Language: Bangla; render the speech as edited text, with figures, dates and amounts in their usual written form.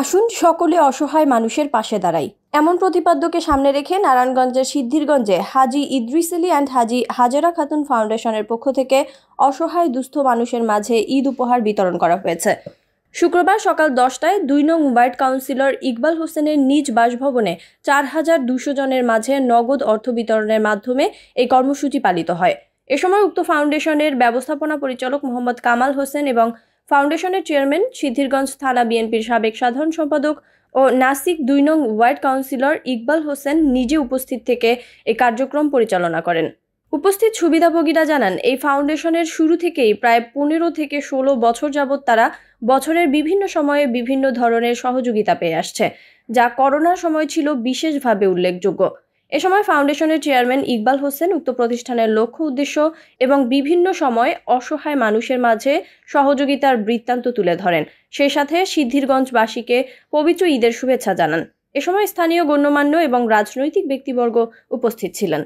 আসুন সকলে অসহায় মানুষের পাশে দাঁড়াই, এমন প্রতিপাদ্যকে সামনে রেখে নারায়ণগঞ্জের সিদ্ধিরগঞ্জে হাজী ইদ্রিস আলী অ্যান্ড হাজী হাজেরা খাতুন ফাউন্ডেশনের পক্ষ থেকে অসহায় দুস্থ মানুষের মাঝে ঈদ উপহার বিতরণ করা হয়েছে। শুক্রবার সকাল 10টায় 2 নং ওয়ার্ড কাউন্সিলর ইকবাল হোসেনের নিজ বাসভবনে 4200 জনের মাঝে নগদ অর্থ বিতরণের মাধ্যমে এই কর্মসূচি পালিত হয়। এ সময় উক্ত ফাউন্ডেশনের ব্যবস্থাপনা পরিচালক মোহাম্মদ কামাল হোসেন এবং ফাউন্ডেশনের চেয়ারম্যান, সিদ্ধিরগঞ্জ থানা বিএনপির সাবেক সাধারণ সম্পাদক ও নাসিক 2 নং ওয়ার্ড কাউন্সিলর ইকবাল হোসেন নিজে উপস্থিত থেকে এই কার্যক্রম পরিচালনা করেন। উপস্থিত সুবিধাভোগীরা জানান, এই ফাউন্ডেশনের শুরু থেকেই প্রায় 15 থেকে 16 বছর যাবৎ তারা বছরের বিভিন্ন সময়ে বিভিন্ন ধরনের সহযোগিতা পেয়ে আসছে, যা করোনার সময় ছিল বিশেষভাবে উল্লেখযোগ্য। এ সময় ফাউন্ডেশনের চেয়ারম্যান ইকবাল হোসেন উক্ত প্রতিষ্ঠানের লক্ষ্য উদ্দেশ্য এবং বিভিন্ন সময় অসহায় মানুষের মাঝে সহযোগিতার বৃত্তান্ত তুলে ধরেন। সেই সাথে সিদ্ধিরগঞ্জবাসীকে পবিত্র ঈদের শুভেচ্ছা জানান। এ সময় স্থানীয় গণ্যমান্য এবং রাজনৈতিক ব্যক্তিবর্গ উপস্থিত ছিলেন।